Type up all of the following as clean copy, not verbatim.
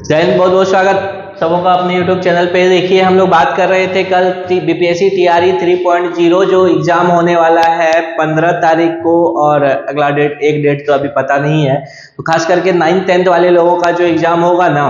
जय हिंद, बहुत बहुत स्वागत सबों का अपने YouTube चैनल पे। देखिए, हम लोग बात कर रहे थे कल बीपीएससी टीआरई 3.0 जो एग्जाम होने वाला है 15 तारीख को, और अगला डेट एक डेट तो अभी पता नहीं है। तो खास करके 9th 10th वाले लोगों का जो एग्जाम होगा ना,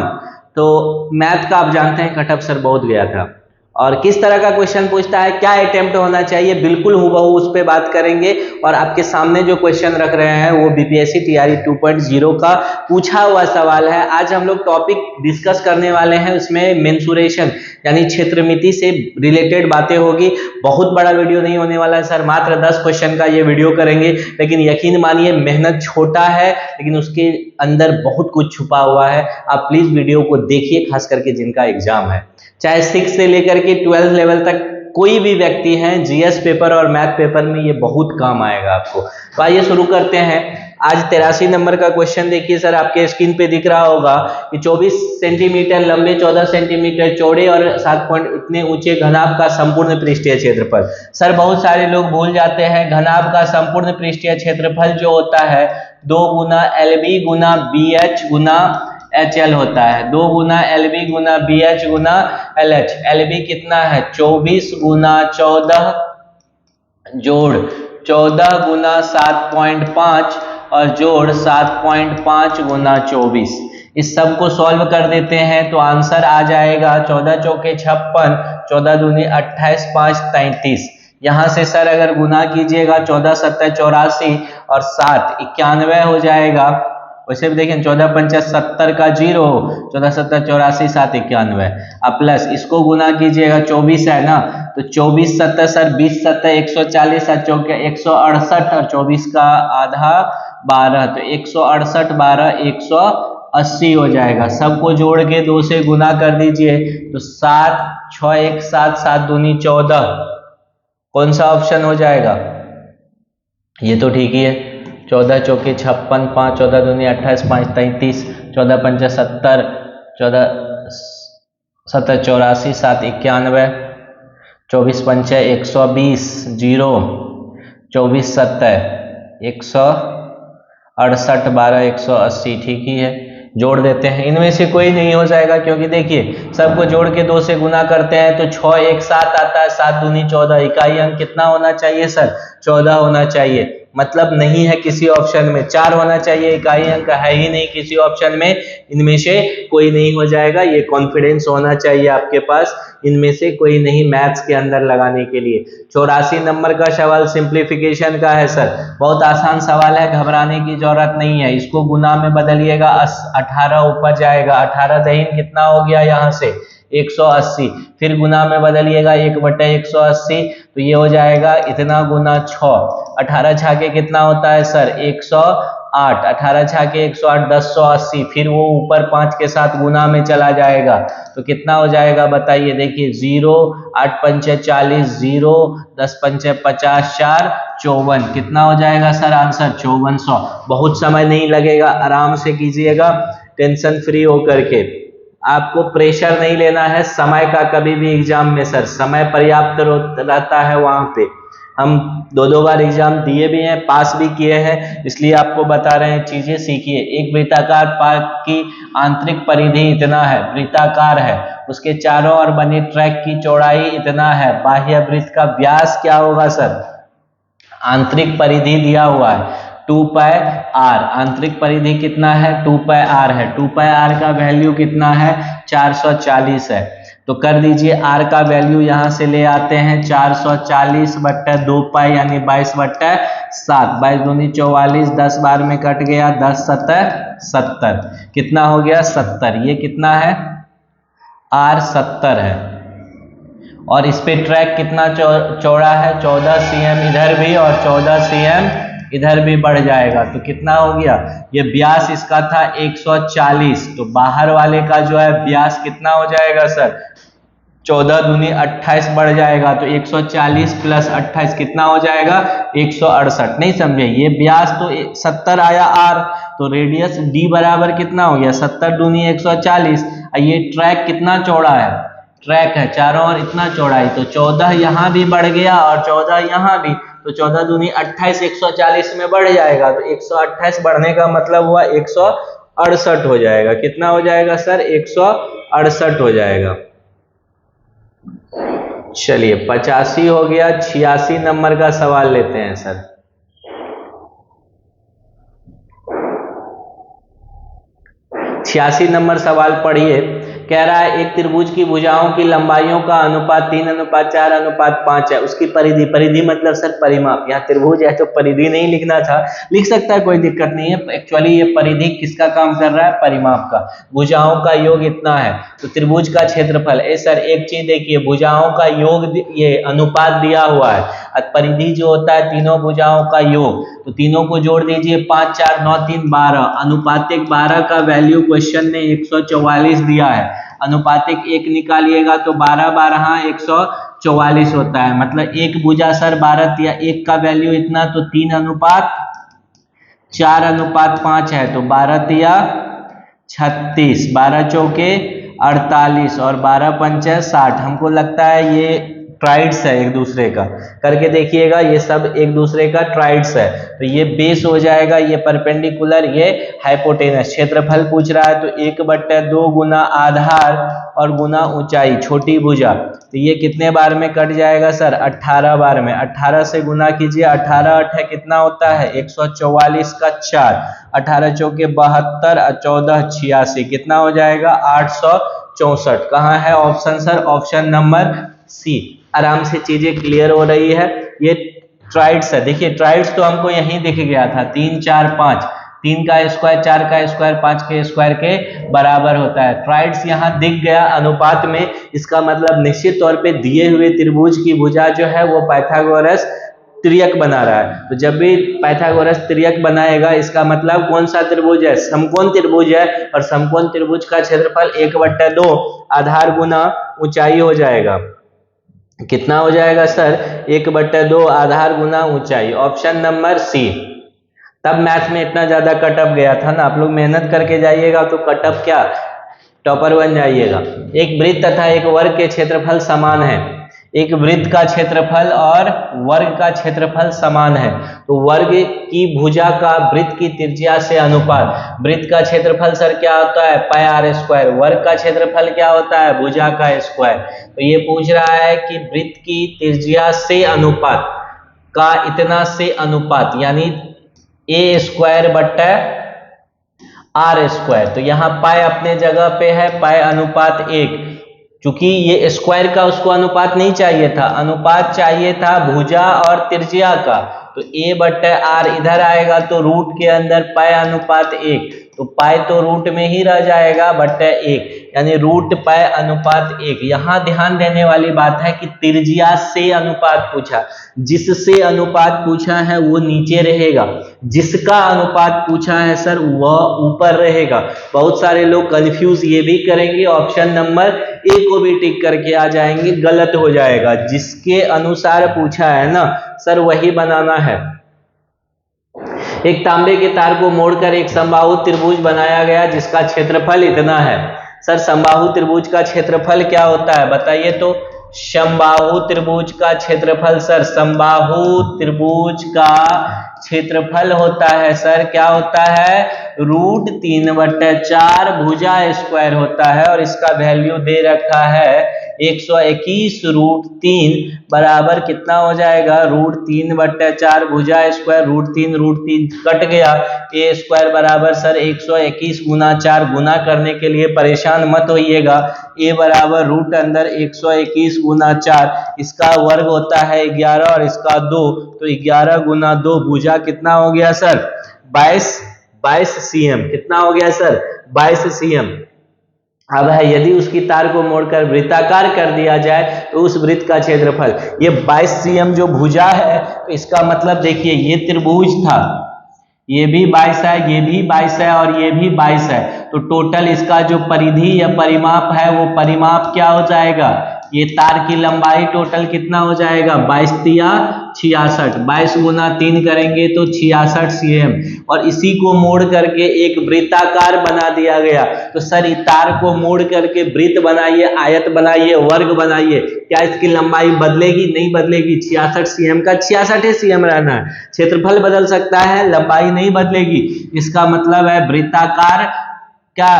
तो मैथ का आप जानते हैं कट ऑफ सर बहुत गया था, और किस तरह का क्वेश्चन पूछता है, क्या अटेम्प्ट होना चाहिए, बिल्कुल हूबहू उस पर बात करेंगे। और आपके सामने जो क्वेश्चन रख रहे हैं वो बीपीएससी टीआरई 2.0 का पूछा हुआ सवाल है। आज हम लोग टॉपिक डिस्कस करने वाले हैं, उसमें मेंसुरेशन यानी क्षेत्रमिति से रिलेटेड बातें होगी। बहुत बड़ा वीडियो नहीं होने वाला है सर, मात्र 10 क्वेश्चन का ये वीडियो करेंगे, लेकिन यकीन मानिए मेहनत छोटा है लेकिन उसके अंदर बहुत कुछ छुपा हुआ है। आप प्लीज वीडियो को देखिए, खास करके जिनका एग्जाम है, चाहे 6 से लेकर के 12 लेवल तक कोई भी व्यक्ति है, जीएस पेपर और मैथ पेपर में ये बहुत काम आएगा आपको। तो आइए शुरू करते हैं। आज 83 नंबर का क्वेश्चन देखिए सर, आपके स्क्रीन पे दिख रहा होगा कि 24 सेंटीमीटर लंबे, 14 सेंटीमीटर चौड़े और 7 पॉइंट इतने ऊंचे घनाभ का संपूर्ण पृष्ठीय क्षेत्रफल। सर बहुत सारे लोग भूल जाते हैं, घनाभ का संपूर्ण पृष्ठीय क्षेत्रफल जो होता है 2 गुना LB गुना BH गुना HL होता है। 2 गुना LB गुना BH गुना LH। LB कितना है 24 गुना 14 जोड़ 14 गुना 7.5 और जोड़ 7.5 गुना 24। इस सब को सॉल्व कर देते हैं तो आंसर आ जाएगा 14 चौके 56, 14 दूनी 28, 5 33। यहाँ से सर अगर गुना कीजिएगा 14 7 84 और 7 91 हो जाएगा। वैसे भी देखें 14 पंचा 70 का 0, 14 7 84, 7 91। अब प्लस इसको गुना कीजिएगा 24 है ना, तो 24 7 सर 20 7 140, 7 चौके 168 और 24 का आधा 12, तो 168 12 180 हो जाएगा। सबको जोड़ के 2 से गुना कर दीजिए तो 7 6 1 7, 7 दूनी 14। कौन सा ऑप्शन हो जाएगा? ये तो ठीक ही है। 14 चौके 56, 5 14 दूनी 28, 5 33, 14 पंचा 70, 14 7 84, 7 91, 24 पंचा 120 0, 24 7 168 12 180। ठीक ही है, जोड़ देते हैं। इनमें से कोई नहीं हो जाएगा क्योंकि देखिए सबको जोड़ के 2 से गुना करते हैं तो 6 1 7 आता है, 7 दूनी 14। इकाई अंक कितना होना चाहिए सर? 14 होना चाहिए। मतलब नहीं है किसी ऑप्शन में। 4 होना चाहिए, इकाई अंक है ही नहीं किसी ऑप्शन में। इनमें से कोई नहीं हो जाएगा, ये कॉन्फिडेंस होना चाहिए आपके पास। इनमें से कोई नहीं मैथ्स के अंदर लगाने के लिए। 84 नंबर का सवाल सिंप्लीफिकेशन का है सर, बहुत आसान सवाल है, घबराने की जरूरत नहीं है। इसको गुना में बदलिएगा, 18 ऊपर जाएगा, 18 दहीन कितना हो गया यहाँ से 180। फिर गुना में बदलिएगा 1/180, तो ये हो जाएगा इतना गुना 6। 18 छाके कितना होता है सर? 108। 18 छाके 108 1080। फिर वो ऊपर 5 के साथ गुना में चला जाएगा तो कितना हो जाएगा बताइए। देखिए 0 8 पंचे 40, 0 10 पंचे 50, 4 54। कितना हो जाएगा सर आंसर? 5400। बहुत समय नहीं लगेगा, आराम से कीजिएगा, टेंशन फ्री होकर के। आपको प्रेशर नहीं लेना है समय का कभी भी एग्जाम में सर, समय पर्याप्त रहता है। वहां पे हम 2 बार एग्जाम दिए भी हैं, पास भी किए हैं, इसलिए आपको बता रहे हैं, चीजें सीखिए। एक वृत्ताकार पार्क की आंतरिक परिधि इतना है, वृत्ताकार है, उसके चारों ओर बने ट्रैक की चौड़ाई इतना है। बाह्य वृत्त का व्यास क्या होगा सर? आंतरिक परिधि दिया हुआ है 2πr। आंतरिक परिधि कितना है? 2πr है। 2πr का वैल्यू कितना है? 440 है। तो कर दीजिए, r का वैल्यू यहां से ले आते हैं 440/2π यानी 22/7। 22 दूनी 44, 10 बार में कट गया, 10 7 70। कितना हो गया? 70। ये कितना है? r 70 है। और इस पे ट्रैक कितना चौड़ा है? 14 cm इधर भी और 14 cm इधर भी बढ़ जाएगा, तो कितना हो गया? ये व्यास इसका था 140, तो बाहर वाले का जो है व्यास कितना हो जाएगा सर? 14 दूनी 28 बढ़ जाएगा, तो 140 प्लस 28 कितना हो जाएगा? 168। नहीं समझे? ये व्यास तो 70 आया r, तो रेडियस d बराबर कितना हो गया? 70 दूनी 140। ये ट्रैक कितना चौड़ा है? ट्रैक है चारों ओर इतना चौड़ाई, तो 14 यहाँ भी बढ़ गया और 14 यहाँ भी, तो 14 दूनी 28, 140 में बढ़ जाएगा, तो 128 बढ़ने का मतलब हुआ 168 हो जाएगा। कितना हो जाएगा सर? 168 हो जाएगा। चलिए 85 हो गया। 86 नंबर का सवाल लेते हैं सर। छियासी नंबर सवाल पढ़िए। कह रहा है एक त्रिभुज की भुजाओं की लंबाइयों का अनुपात 3:4:5 है। उसकी परिधि, परिधि मतलब सर परिमाप। यहाँ त्रिभुज है तो परिधि नहीं लिखना था, लिख सकता है, कोई दिक्कत नहीं है। एक्चुअली ये परिधि किसका काम कर रहा है? परिमाप का। भुजाओं का योग इतना है तो त्रिभुज का क्षेत्रफल। सर एक चीज देखिए, भुजाओं का योग, ये अनुपात दिया हुआ है, और परिधि जो होता है तीनों भुजाओं का योग, तो तीनों को जोड़ दीजिए। 5 4 9 3 12, अनुपातिक 12 का वैल्यू क्वेश्चन ने 144 दिया है। अनुपातिक 1 निकालिएगा तो 12 12 144 होता है। मतलब एक भुजा सर 12 दिया, एक का वैल्यू इतना, तो 3:4:5 है, तो 12 तिया 36, 12 चौके 48 और 12 पंचे 60। हमको लगता है ये ट्राइड्स है एक दूसरे का, करके देखिएगा, ये सब एक दूसरे का ट्राइड्स है। तो ये बेस हो जाएगा, ये परपेंडिकुलर, ये हाइपोटेनस। क्षेत्रफल पूछ रहा है तो 1/2 गुना आधार और गुना ऊंचाई, छोटी भुजा, तो ये कितने बार में कट जाएगा सर? 18 बार में। 18 से गुना कीजिए, 18 8 कितना होता है? 144 का 4, 18 चौके 72 और 14 86, कितना हो जाएगा? 864। कहाँ है option sir? Option number C. आराम से चीजें क्लियर हो रही है। ये ट्राइड्स है। देखिए ट्राइड्स तो हमको यहीं दिख गया था, 3 4 5, 3 का स्क्वायर 4 का स्क्वायर 5 के स्क्वायर के बराबर होता है। ट्राइड्स यहाँ दिख गया अनुपात में। इसका मतलब निश्चित तौर पे दिए हुए त्रिभुज की भुजा जो है वो पाइथागोरस त्रियक बना रहा है। तो जब भी पाइथागोरस त्रियक बनाएगा, इसका मतलब कौन सा त्रिभुज है? समकोण त्रिभुज है। और समकोण त्रिभुज का क्षेत्रफल 1/2 आधार गुना ऊंचाई हो जाएगा। कितना हो जाएगा सर? 1/2 आधार गुना ऊंचाई। Option number C. तब मैथ में इतना ज्यादा कटअप गया था ना। आप लोग मेहनत करके जाइएगा तो कटअप क्या, टॉपर बन जाइएगा। एक वृत्त तथा एक वर्ग के क्षेत्रफल समान है। एक वृत्त का क्षेत्रफल और वर्ग का क्षेत्रफल समान है, तो वर्ग की भुजा का वृत्त की त्रिज्या से अनुपात। वृत्त का क्षेत्रफल सर क्या होता है? पाई आर स्क्वायर। वर्ग का क्षेत्रफल क्या होता है? भुजा का स्क्वायर। तो ये पूछ रहा है कि वृत्त की त्रिज्या से अनुपात का इतना से अनुपात, यानी ए स्क्वायर बट्टा आर स्क्वायर। तो यहाँ पाई अपने जगह पे है, पाई अनुपात 1। चूंकि ये स्क्वायर का उसको अनुपात नहीं चाहिए था, अनुपात चाहिए था भुजा और त्रिज्या का, तो a/r इधर आएगा तो रूट के अंदर पाई अनुपात 1, तो पाई तो रूट में ही रह जाएगा बट्टा 1, यानी रूट पाई अनुपात 1। यहाँ ध्यान देने वाली बात है कि त्रिज्या से अनुपात पूछा, जिससे अनुपात पूछा है वो नीचे रहेगा, जिसका अनुपात पूछा है सर वह ऊपर रहेगा। बहुत सारे लोग कंफ्यूज ये भी करेंगे, ऑप्शन नंबर ए को भी टिक करके आ जाएंगे, गलत हो जाएगा। जिसके अनुसार पूछा है ना सर वही बनाना है। एक तांबे के तार को मोड़कर एक समबाहु त्रिभुज बनाया गया जिसका क्षेत्रफल इतना है। सर समबाहु त्रिभुज का क्षेत्रफल क्या होता है बताइए तो? समबाहु त्रिभुज का क्षेत्रफल सर, समबाहु त्रिभुज का क्षेत्रफल होता है सर, क्या होता है? √3/4 भुजा स्क्वायर होता है, और इसका वैल्यू दे रखा है 121 √3 बराबर कितना हो जाएगा? √3/4 भुजा स्क्वायर, √3 कट गया, ए स्क्वायर बराबर सर 121 गुना 4। गुना करने के लिए परेशान मत होइएगा। ए बराबर रूट अंदर 121 गुना 4, इसका वर्ग होता है 11 और इसका 2, तो 11 गुना 2 भुजा कितना हो गया सर? 22 cm। कितना हो गया सर? 22 cm। अब है यदि उसकी तार को मोड़कर वृत्ताकार कर दिया जाए तो उस वृत्त का क्षेत्रफल, ये 22 cm जो भुजा है, तो इसका मतलब देखिए ये त्रिभुज था, ये भी 22 है, ये भी 22 है और ये भी 22 है, तो टोटल इसका जो परिधि या परिमाप है वो परिमाप क्या हो जाएगा? ये तार की लंबाई टोटल कितना हो जाएगा? 22 तिया 66, 22 गुना 3 करेंगे तो 66 cm, और इसी को मोड़ करके एक वृत्ताकार बना दिया गया। तो सर इस तार को मोड़ करके वृत्त बनाइए, आयत बनाइए, वर्ग बनाइए, क्या इसकी लंबाई बदलेगी? नहीं बदलेगी। 66 cm का 66 cm रहना है। क्षेत्रफल बदल सकता है, लंबाई नहीं बदलेगी। इसका मतलब है वृत्ताकार क्या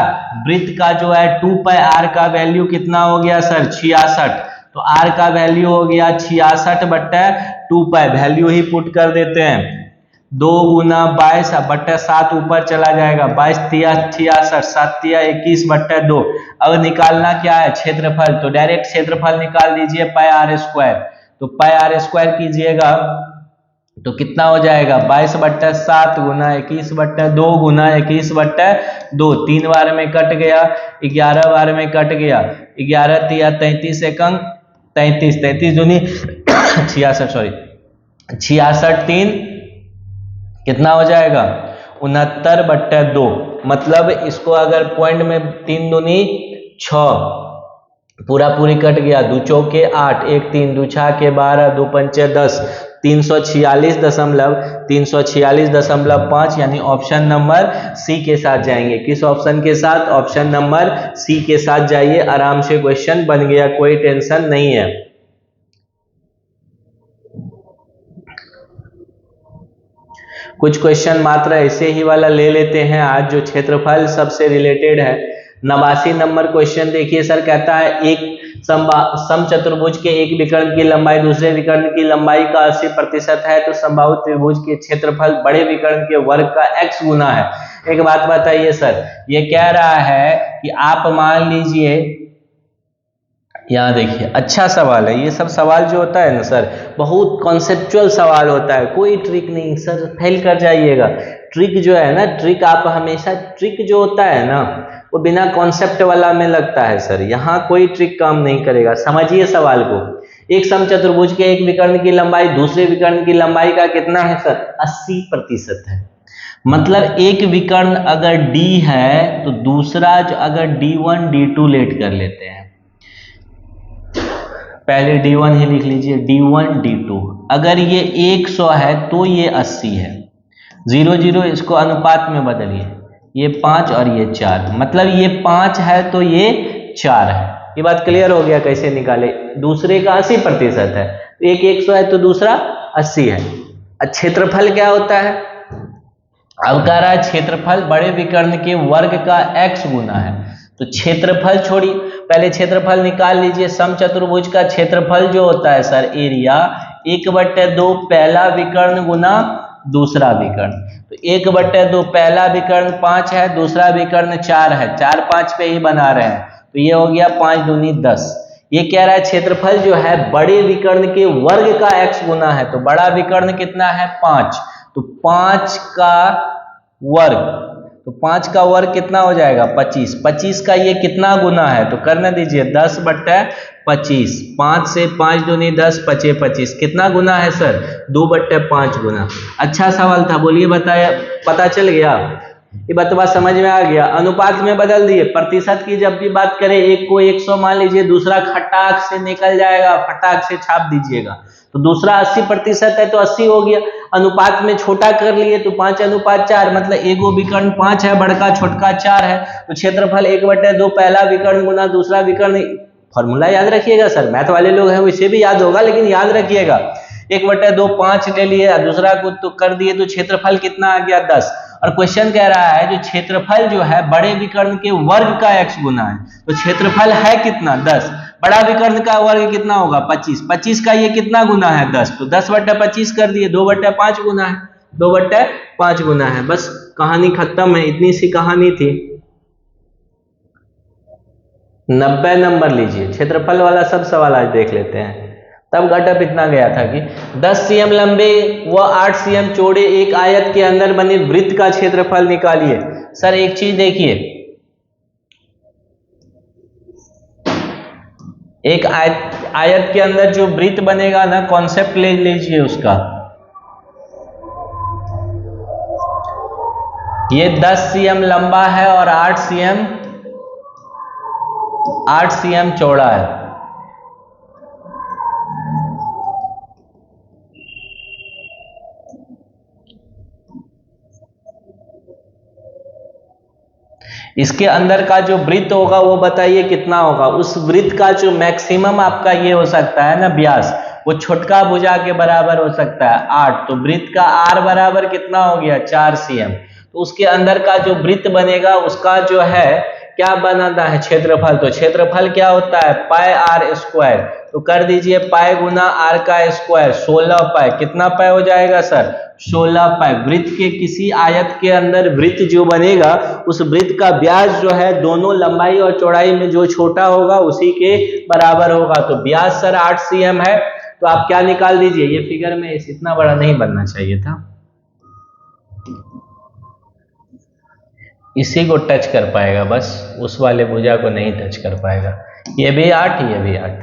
वृत्त का जो है 2πr का वैल्यू कितना हो गया सर 66, तो r का वैल्यू हो गया 66/2π, वैल्यू ही पुट कर देते हैं। 2 गुना 22/7 ऊपर चला जाएगा, 22 तिया 66, 7 तिया 21/2। अब निकालना क्या है क्षेत्रफल, तो डायरेक्ट क्षेत्रफल निकाल दीजिए πr², तो πr² कीजिएगा तो कितना हो जाएगा 22/7 गुना 21/2 गुना 21/2, 3 बार में कट गया, 11 बार में कट गया, 11 तिया 33 एकंग 33, 33 दूनी 66, सॉरी 66 3 कितना हो जाएगा 69/2। मतलब इसको अगर पॉइंट में 3 दूनी 6, पूरा पूरी कट गया, 2 चौके 8, 1 3, 2 छा के 12, 2 पंचे 10, 346.5, यानी ऑप्शन नंबर सी के साथ जाएंगे। किस ऑप्शन के साथ, ऑप्शन नंबर सी के साथ जाइए, आराम से क्वेश्चन बन गया, कोई टेंशन नहीं है। कुछ क्वेश्चन मात्र ऐसे ही वाला ले लेते हैं आज, जो क्षेत्रफल सबसे रिलेटेड है। 89 नंबर क्वेश्चन देखिए सर, कहता है एक समचतुर्भुज के एक विकर्ण की लंबाई दूसरे विकर्ण की लंबाई का 80% है, तो समबाहु त्रिभुज के क्षेत्रफल बड़े विकर्ण के वर्ग का x गुना है। एक बात बताइए सर, ये कह रहा है कि आप मान लीजिए, यहाँ देखिए अच्छा सवाल है, ये सब सवाल जो होता है ना सर बहुत कॉन्सेप्चुअल सवाल होता है, कोई ट्रिक नहीं सर, फेल कर जाइएगा। ट्रिक जो है ना, ट्रिक आप हमेशा, ट्रिक जो होता है ना वो बिना कॉन्सेप्ट वाला में लगता है सर, यहाँ कोई ट्रिक काम नहीं करेगा। समझिए सवाल को, एक समचतुर्भुज के एक विकर्ण की लंबाई दूसरे विकर्ण की लंबाई का कितना है सर 80% है। मतलब एक विकर्ण अगर d है तो दूसरा जो अगर d1 d2 लेट कर लेते हैं, पहले d1 ही लिख लीजिए, d1 d2, अगर ये 100 है तो ये 80 है, 0 0 इसको अनुपात में बदलिए, ये 5 और ये 4, मतलब ये 5 है तो ये 4 है। ये बात क्लियर हो गया कैसे निकाले, दूसरे का 80% है, एक 100 है तो दूसरा 80 है। क्षेत्रफल क्या होता है, अब कह रहा है क्षेत्रफल बड़े विकर्ण के वर्ग का x गुना है, तो क्षेत्रफल छोड़िए, पहले क्षेत्रफल निकाल लीजिए। समचतुर्भुज का क्षेत्रफल जो होता है सर एरिया 1/2 पहला विकर्ण गुना दूसरा विकर्ण, तो 1/2 पहला विकर्ण 5 है, दूसरा विकर्ण 4 है, 4 5 पे ही बना रहे हैं, तो ये हो गया 5 दूनी 10। ये कह रहा है क्षेत्रफल जो है बड़े विकर्ण के वर्ग का x गुना है, तो बड़ा विकर्ण कितना है 5, तो 5 का वर्ग, तो 5 का वर्ग कितना हो जाएगा 25, 25 का ये कितना गुना है, तो करने दीजिए 10/25, 5 से 5 दूनी 10, 5 25, कितना गुना है सर 2/5 गुना। अच्छा सवाल था, बोलिए बताया, पता चल गया, ये बतवा समझ में आ गया। अनुपात में बदल दिए, प्रतिशत की जब भी बात करें, एक को 100 मान लीजिए, दूसरा खटाक से निकल जाएगा, फटाक से छाप दीजिएगा, तो दूसरा 80% है तो 80 हो गया, अनुपात में छोटा कर लिए तो 5:4, मतलब एगो विकर्ण 5 है, बड़का छोटका 4 है, तो क्षेत्रफल 1/2 पहला विकर्ण गुना दूसरा विकर्ण। फॉर्मूला याद रखिएगा सर, मैथ वाले लोग हैं वैसे भी याद होगा, लेकिन याद रखिएगा 1/2 5 ले लिए, दूसरा को तो कर दिए, तो क्षेत्रफल कितना आ गया 10। और क्वेश्चन कह रहा है जो क्षेत्रफल जो है बड़े विकर्ण के वर्ग का x गुना है, तो क्षेत्रफल है कितना 10, बड़ा विकर्ण का वर्ग कितना होगा 25, 25 का ये कितना गुना है 10, तो 10/25 कर दिए, 2/5 गुना है, 2/5 गुना है। बस कहानी खत्म है, इतनी सी कहानी थी। 90 नंबर लीजिए, क्षेत्रफल वाला सब सवाल आज देख लेते हैं। तब घटक इतना गया था कि 10 cm लंबे व 8 cm चौड़े एक आयत के अंदर बने वृत्त का क्षेत्रफल निकालिए। सर एक चीज देखिए, एक आयत के अंदर जो वृत्त बनेगा ना, कॉन्सेप्ट ले लीजिए उसका, ये 10 cm लंबा है और 8 cm चौड़ा है। इसके अंदर का जो वृत्त होगा वो बताइए कितना होगा। उस वृत्त का जो मैक्सिमम आपका ये हो सकता है ना व्यास, वो छोटका भुजा के बराबर हो सकता है 8, तो वृत्त का r बराबर कितना हो गया 4 cm, तो उसके अंदर का जो वृत्त बनेगा उसका जो है क्या बनाना है, क्षेत्रफल। तो क्षेत्रफल क्या होता है, पाई आर स्क्वायर। तो कर दीजिए पाई गुना आर का स्क्वायर 16 पाई। कितना पाई हो जाएगा सर, 16 पाई। वृत्त के किसी आयत के अंदर वृत्त जो बनेगा उस वृत्त का व्यास जो है दोनों लंबाई और चौड़ाई में जो छोटा होगा उसी के बराबर होगा। तो व्यास सर 8 cm है। तो आप क्या निकाल दीजिए, ये फिगर में इतना बड़ा नहीं बनना चाहिए था, इसी को टच कर पाएगा बस, उस वाले भुजा को नहीं टच कर पाएगा। ये भी 8, ये भी 8।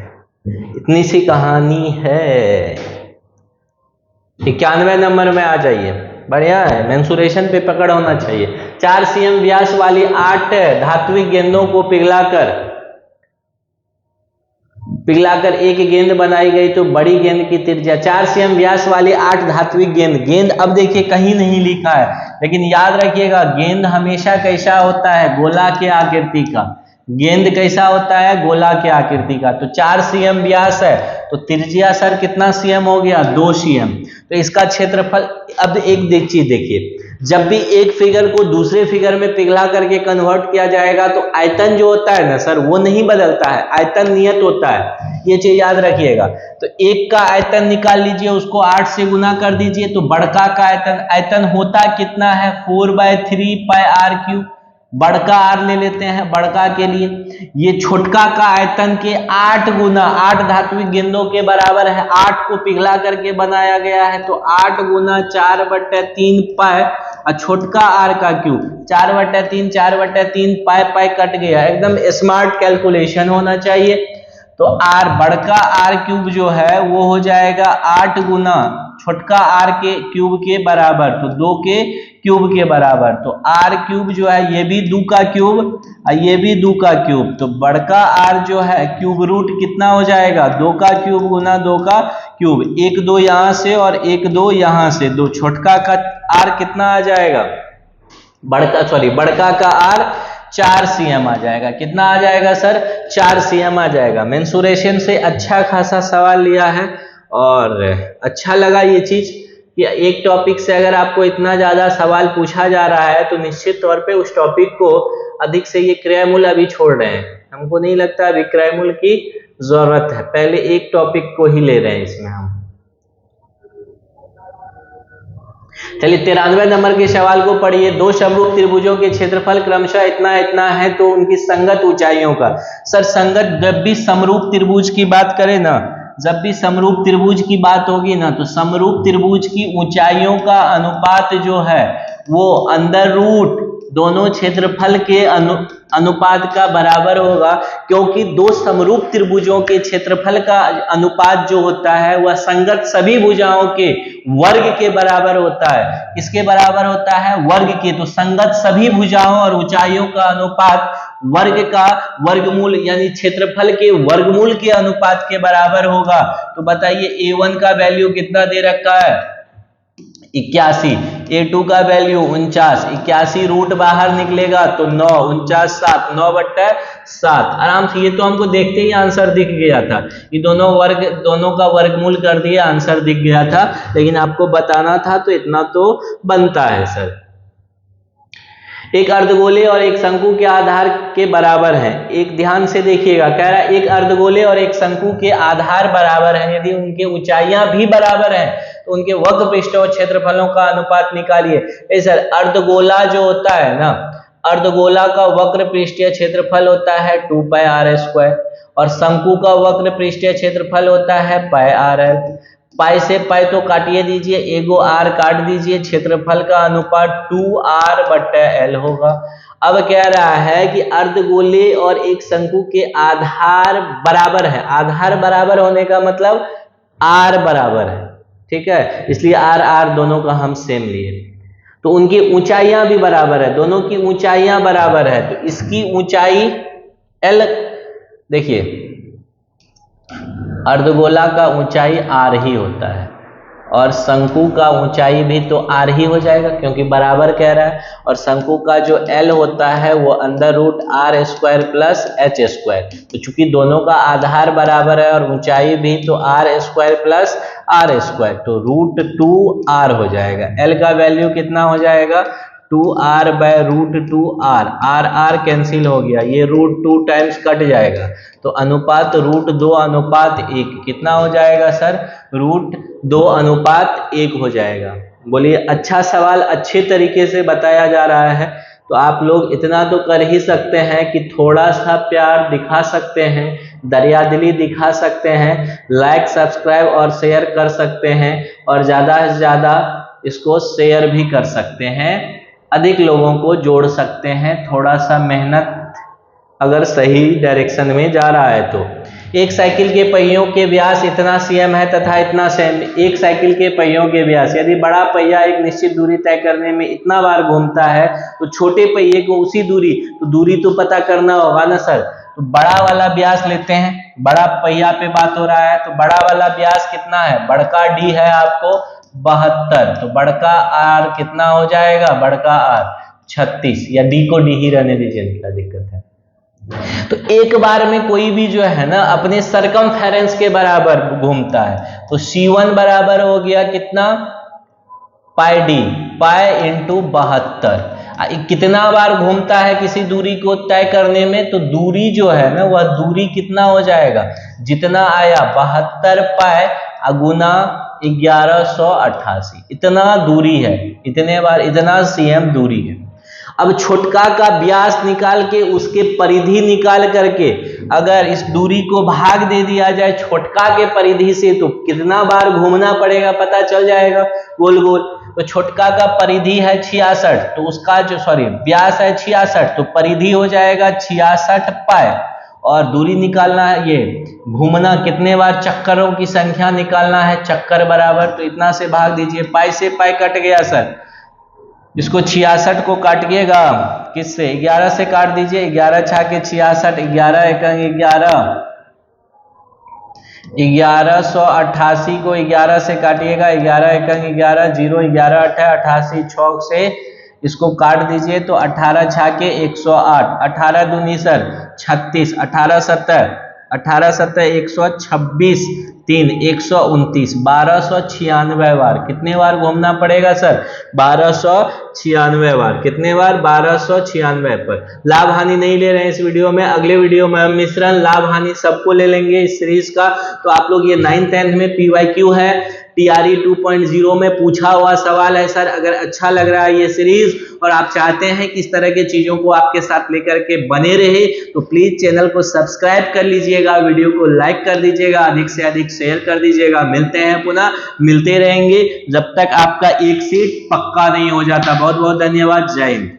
इतनी सी कहानी है। 91 नंबर में आ जाइए, बढ़िया है, मेंसुरेशन पे पकड़ होना चाहिए। 4 cm व्यास वाली 8 धात्विक गेंदों को पिघलाकर एक गेंद बनाई गई। तो बड़ी गेंद की त्रिज्या 4 cm व्यास वाली 8 धात्विक गेंद। अब देखिए कहीं नहीं लिखा है, लेकिन याद रखिएगा गेंद हमेशा कैसा होता है, गोला के आकृति का। गेंद कैसा होता है, गोला के आकृति का। तो 4 cm व्यास है तो त्रिज्या सर कितना cm हो गया, 2 cm। तो इसका क्षेत्रफल, अब एक चीज देखिए, जब भी एक फिगर को दूसरे फिगर में पिघला करके कन्वर्ट किया जाएगा तो आयतन जो होता है ना सर वो नहीं बदलता है, आयतन नियत होता है, ये चीज याद रखिएगा। तो एक का आयतन निकाल लीजिए, उसको 8 से गुना कर दीजिए, तो बड़का का आयतन होता कितना है, 4/3 पाई आर क्यूब। बड़का आर ले लेते हैं बड़का के लिए। ये छोटका का आयतन के 8 गुना, 8 धात्विक गेंदों के बराबर है, 8 को पिघला करके बनाया गया है। तो 8 गुना 4/3 पाई, और छोटका आर का क्यूब 4/3 पाई कट गया। एकदम स्मार्ट कैलकुलेशन होना चाहिए। तो आर, बड़का आर क्यूब जो है वो हो जाएगा 8 गुना छोटका आर के क्यूब के बराबर, तो 2 के क्यूब के बराबर। तो आर क्यूब जो है ये भी 2 का क्यूब और ये भी 2 का क्यूब। तो बड़का आर जो है क्यूब रूट कितना हो जाएगा, 2 का क्यूब गुना 2 का क्यूब। 1 2 यहां से और 1 2 यहां से, 2 छोटका का आर कितना आ जाएगा, बड़का का आर 4 cm आ जाएगा। कितना आ जाएगा सर, 4 cm आ जाएगा। मेंसुरेशन से अच्छा खासा सवाल लिया है और अच्छा लगा ये चीज कि एक टॉपिक से अगर आपको इतना ज्यादा सवाल पूछा जा रहा है तो निश्चित तौर पे उस टॉपिक को अधिक से ये क्रयमूल्य अभी छोड़ रहे हैं। हमको नहीं लगता अभी क्रयमूल्य की जरूरत है, पहले एक टॉपिक को ही ले रहे हैं इसमें हम। चलिए 93 नंबर के सवाल को पढ़िए। 2 समरूप त्रिभुजों के क्षेत्रफल क्रमशः इतना इतना है तो उनकी संगत ऊंचाइयों का। सर संगत, जब भी समरूप त्रिभुज की बात करें ना, जब भी समरूप त्रिभुज की बात होगी ना तो समरूप त्रिभुज की ऊंचाइयों का अनुपात जो है वो अंडर रूट दोनों क्षेत्रफल के अनुपात का बराबर होगा, क्योंकि 2 समरूप त्रिभुजों के क्षेत्रफल का अनुपात जो होता है वह संगत सभी भुजाओं के वर्ग के बराबर होता है। किसके बराबर होता है, वर्ग के। तो संगत सभी भुजाओं और ऊंचाइयों का अनुपात वर्ग का वर्गमूल यानी क्षेत्रफल के वर्गमूल के अनुपात के बराबर होगा। तो बताइए A1 का वैल्यू कितना दे रखा है, 81। A2 का वैल्यू 49, 81 रूट बाहर निकलेगा तो 9, 49 7, 9/7 आराम से। ये तो हमको देखते ही आंसर दिख गया था, ये दोनों का वर्गमूल कर दिया, आंसर दिख गया था। लेकिन आपको बताना था तो इतना तो बनता है सर। एक अर्धगोले और एक शंकु के आधार के बराबर है। एक ध्यान से देखिएगा, कह रहा है एक अर्धगोले और एक शंकु के आधार बराबर है, यदि उनके ऊंचाइयां भी बराबर हैं तो उनके वक्र पृष्ठों और क्षेत्रफलों का अनुपात निकालिए। सर अर्धगोला जो होता है ना, अर्धगोला का वक्र पृष्ठीय क्षेत्रफल होता है 2 पाई आर स्क्वायर और शंकु का वक्र पृष्ठीय क्षेत्रफल होता है पाई आर एल। पाई से पाई तो काटिए दीजिए, एगो आर काट दीजिए, क्षेत्रफल का अनुपात 2r/l होगा। अब कह रहा है कि अर्धगोले और एक शंकु के आधार बराबर है। आधार बराबर होने का मतलब आर बराबर है, ठीक है, इसलिए आर दोनों का हम सेम लिए। तो उनकी ऊंचाइयां भी बराबर है, दोनों की ऊंचाइयां बराबर है। तो इसकी ऊंचाई l, देखिए अर्धगोला का ऊंचाई r ही होता है और शंकु का ऊंचाई भी तो r ही हो जाएगा क्योंकि बराबर कह रहा है। और शंकु का जो l होता है वो under root r square plus h square. तो चूंकि दोनों का आधार बराबर है और ऊंचाई भी तो r square plus r square, तो √2r हो जाएगा। l का वैल्यू कितना हो जाएगा, 2r/√2r, r कैंसिल हो गया, ये √2 टाइम्स कट जाएगा, तो अनुपात √2:1 कितना हो जाएगा सर? √2:1 हो जाएगा। बोलिए अच्छा सवाल अच्छे तरीके से बताया जा रहा है, तो आप लोग इतना तो कर ही सकते हैं कि थोड़ा सा प्यार दिखा सकते हैं, दरियादिली दिखा सकते हैं, लाइक सब्सक्राइब और शेयर कर सकते हैं, और ज़्यादा से ज़्यादा इसको शेयर भी कर सकते हैं, अधिक लोगों को जोड़ सकते हैं। थोड़ा सा मेहनत अगर सही डायरेक्शन में जा रहा है तो। एक साइकिल के पहियों के व्यास इतना cm है तथा इतना सेम। एक साइकिल के पहियों के व्यास, यदि बड़ा पहिया एक निश्चित दूरी तय करने में इतना बार घूमता है तो छोटे पहिए को उसी दूरी, तो दूरी तो पता करना होगा ना सर। तो बड़ा वाला व्यास लेते हैं, बड़ा पहिया पे बात हो रहा है, तो बड़ा वाला व्यास कितना है? बड़का डी है आपको 72, तो बड़का आर कितना हो जाएगा? बड़का आर 36, या डी को डी ही रहने दीजिए, क्या दिक्कत है। तो एक बार में कोई भी जो है ना अपने सरकमफेरेंस के बराबर घूमता है, तो C1 बराबर हो गया कितना? पाई डी, पाई इंटू 72। कितना बार घूमता है किसी दूरी को तय करने में, तो दूरी जो है ना वह दूरी कितना हो जाएगा? जितना आया 72 पाई गुना 1188, इतना दूरी है, इतने बार इतना cm दूरी है। अब छोटका का व्यास निकाल के उसके परिधि निकाल करके अगर इस दूरी को भाग दे दिया जाए छोटका के परिधि से, तो कितना बार घूमना पड़ेगा पता चल जाएगा गोल गोल। तो छोटका का परिधि है 66, तो उसका जो व्यास है 66, तो परिधि हो जाएगा 66 पाई, और दूरी निकालना है, ये घूमना कितने बार, चक्करों की संख्या निकालना है, चक्कर बराबर, तो इतना से भाग दीजिए, पाई से पाई कट गया सर। इसको 66 को काटिएगा किससे? 11 से काट दीजिए, 11 छा के 66, 11 एकंग 11, 1188 को 11 से काटिएगा, 11 एकंग 11, 0 11 88 6 से इसको काट दीजिए, तो 18 छा के 108, 18 दूनी सर 36, 18 सत्तर 126, 3 129, 1296 बार। कितने बार घूमना पड़ेगा सर? 1296 बार। कितने बार? 1296 पर। लाभ हानि नहीं ले रहे हैं इस वीडियो में, अगले वीडियो में हम मिश्रण लाभ हानि सबको ले लेंगे इस सीरीज का। तो आप लोग ये 9th-10th में PYQ है, TRE 2.0 में पूछा हुआ सवाल है सर। अगर अच्छा लग रहा है ये सीरीज और आप चाहते हैं कि इस तरह की चीजों को आपके साथ लेकर के बने रहे, तो प्लीज चैनल को सब्सक्राइब कर लीजिएगा, वीडियो को लाइक कर दीजिएगा, अधिक से अधिक शेयर कर दीजिएगा। मिलते हैं, पुनः मिलते रहेंगे जब तक आपका एक सीट पक्का नहीं हो जाता। बहुत बहुत धन्यवाद। जय हिंद।